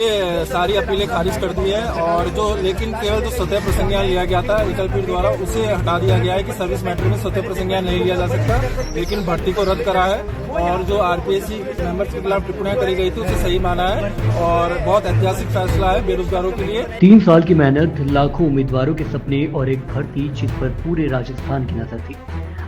ये सारी अपीलें खारिज कर दी है और लेकिन केवल जो स्वतः प्रसंज्ञान लिया गया था विकल्पपीठ द्वारा उसे हटा दिया गया है कि सर्विस मैटर में स्वतः प्रसंज्ञान नहीं लिया जा सकता, लेकिन भर्ती को रद्द करा है और जो आरपीएससी मेंबर्स के खिलाफ टिप्पणियां करी गई थी उसे सही माना है और बहुत ऐतिहासिक फैसला है बेरोजगारों के लिए। 3 साल की मेहनत, लाखों उम्मीदवारों के सपने और एक भर्ती जिस पर पूरे राजस्थान की नजर थी,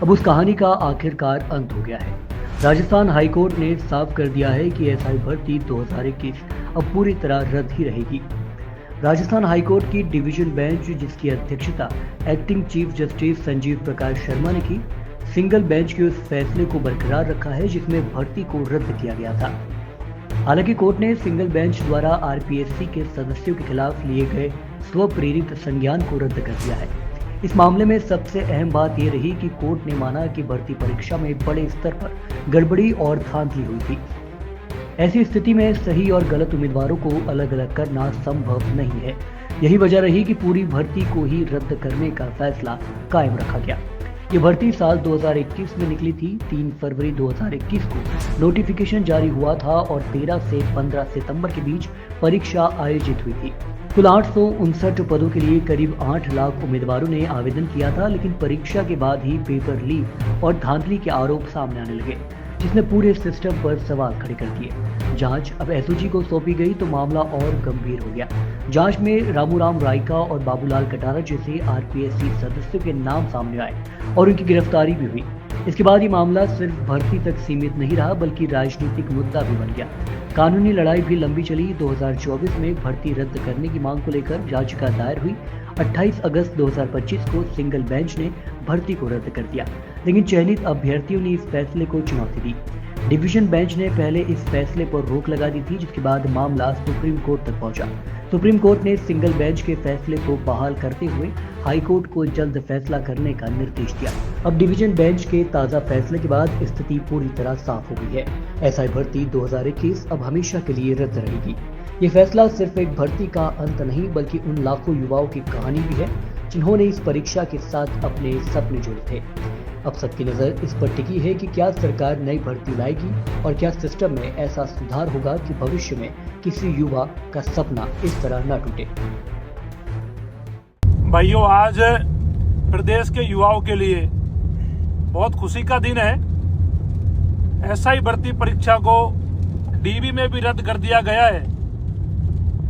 अब उस कहानी का आखिरकार अंत हो गया है। राजस्थान हाईकोर्ट ने साफ कर दिया है कि एसआई भर्ती 2021 अब पूरी तरह रद्द ही रहेगी। राजस्थान हाईकोर्ट की डिवीजन बेंच, जिसकी अध्यक्षता acting chief justice Sanjeev Prakash Sharma ने की, सिंगल बेंच के उस फैसले को बरकरार रखा है जिसमें भर्ती को रद्द किया गया था। हालांकि कोर्ट ने सिंगल बेंच द्वारा आरपीएससी के सदस्यों के खिलाफ लिए गए स्वप्रेरित संज्ञान को रद्द कर दिया है। इस मामले में सबसे अहम बात यह रही कि कोर्ट ने माना कि भर्ती परीक्षा में बड़े स्तर पर गड़बड़ी और धांधली हुई थी। ऐसी स्थिति में सही और गलत उम्मीदवारों को अलग अलग करना संभव नहीं है। यही वजह रही कि पूरी भर्ती को ही रद्द करने का फैसला कायम रखा गया। ये भर्ती साल 2021 में निकली थी। 3 फरवरी 2021 को नोटिफिकेशन जारी हुआ था और 13 से 15 सितंबर के बीच परीक्षा आयोजित हुई थी। कुल 859 पदों के लिए करीब 8 लाख उम्मीदवारों ने आवेदन किया था, लेकिन परीक्षा के बाद ही पेपर लीक और धांधली के आरोप सामने आने लगे, जिसने पूरे सिस्टम पर सवाल खड़े कर दिए। जांच अब एसओजी को सौंपी गई तो मामला और गंभीर हो गया। जांच में रामूराम रायका और बाबूलाल कटारा जैसे आरपीएससी सदस्यों के नाम सामने आए और उनकी गिरफ्तारी भी हुई। इसके बाद ये मामला सिर्फ भर्ती तक सीमित नहीं रहा, बल्कि राजनीतिक मुद्दा भी बन गया। कानूनी लड़ाई भी लंबी चली। 2024 में भर्ती रद्द करने की मांग को लेकर याचिका दायर हुई। 28 अगस्त 2025 को सिंगल बेंच ने भर्ती को रद्द कर दिया, लेकिन चयनित अभ्यर्थियों ने इस फैसले को चुनौती दी। डिवीजन बेंच ने पहले इस फैसले पर रोक लगा दी थी, जिसके बाद मामला सुप्रीम कोर्ट तक पहुंचा। सुप्रीम कोर्ट ने सिंगल बेंच के फैसले को बहाल करते हुए हाई कोर्ट को जल्द फैसला करने का निर्देश दिया। अब डिवीजन बेंच के ताजा फैसले के बाद स्थिति पूरी तरह साफ हो गई है। एसआई भर्ती 2021 अब हमेशा के लिए रद्द रहेगी। ये फैसला सिर्फ एक भर्ती का अंत नहीं, बल्कि उन लाखों युवाओं की कहानी भी है जिन्होंने इस परीक्षा के साथ अपने सपने जोड़े थे। अब सबकी नजर इस पर टिकी है कि क्या सरकार नई भर्ती लाएगी और क्या सिस्टम में ऐसा सुधार होगा कि भविष्य में किसी युवा का सपना इस तरह न टूटे। भाइयों, आज प्रदेश के युवाओं के लिए बहुत खुशी का दिन है। एसआई भर्ती परीक्षा को डीबी में भी रद्द कर दिया गया है।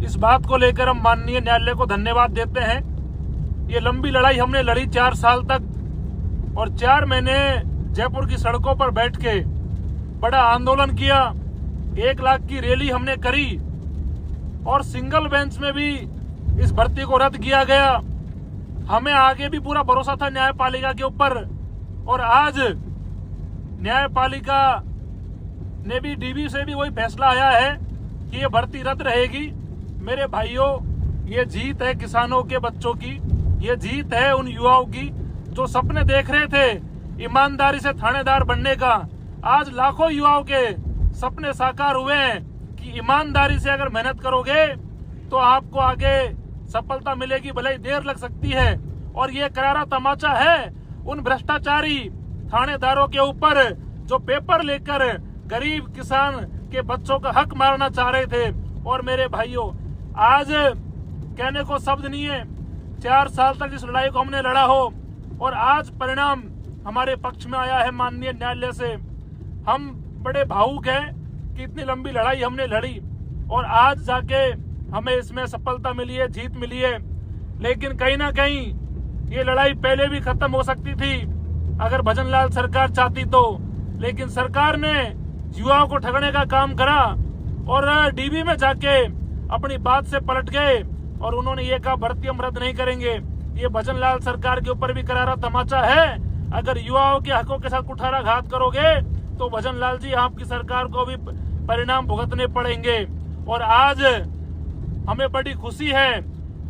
इस बात को लेकर हम माननीय न्यायालय को धन्यवाद देते हैं। ये लंबी लड़ाई हमने लड़ी 4 साल तक और 4 महीने जयपुर की सड़कों पर बैठ के बड़ा आंदोलन किया। 1 लाख की रैली हमने करी और सिंगल बेंच में भी इस भर्ती को रद्द किया गया। हमें आगे भी पूरा भरोसा था न्यायपालिका के ऊपर और आज न्यायपालिका ने भी डीबी से भी वही फैसला आया है कि ये भर्ती रद्द रहेगी। मेरे भाइयों, ये जीत है किसानों के बच्चों की, ये जीत है उन युवाओं की जो सपने देख रहे थे ईमानदारी से थानेदार बनने का। आज लाखों युवाओं के सपने साकार हुए हैं कि ईमानदारी से अगर मेहनत करोगे तो आपको आगे सफलता मिलेगी, भले ही देर लग सकती है। और ये करारा तमाचा है उन भ्रष्टाचारी थानेदारों के ऊपर जो पेपर लेकर गरीब किसान के बच्चों का हक मारना चाह रहे थे। और मेरे भाइयों, आज कहने को शब्द नहीं है। 4 साल तक इस लड़ाई को हमने लड़ा हो और आज परिणाम हमारे पक्ष में आया है माननीय न्यायालय से। हम बड़े भावुक हैं कि इतनी लंबी लड़ाई हमने लड़ी और आज जाके हमें इसमें सफलता मिली है, जीत मिली है। लेकिन कहीं ना कहीं ये लड़ाई पहले भी खत्म हो सकती थी अगर भजन लाल सरकार चाहती तो, लेकिन सरकार ने युवाओं को ठगने का काम करा और डीबी में जाके अपनी बात से पलट गए और उन्होंने ये कहा भर्ती हम रद्द नहीं करेंगे। ये भजन लाल सरकार के ऊपर भी करारा तमाचा है। अगर युवाओं के हकों के साथ कुठाराघात करोगे तो भजन लाल जी आपकी सरकार को भी परिणाम भुगतने पड़ेंगे। और आज हमें बड़ी खुशी है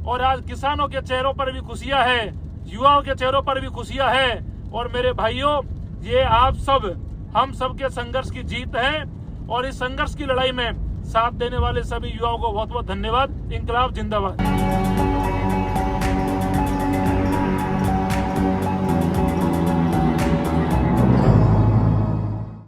और आज किसानों के चेहरों पर भी खुशियां है, युवाओं के चेहरों पर भी खुशियां है। और मेरे भाइयों, ये आप सब हम सब के संघर्ष की जीत है और इस संघर्ष की लड़ाई में साथ देने वाले सभी युवाओं को बहुत बहुत धन्यवाद। इंकलाब जिंदाबाद।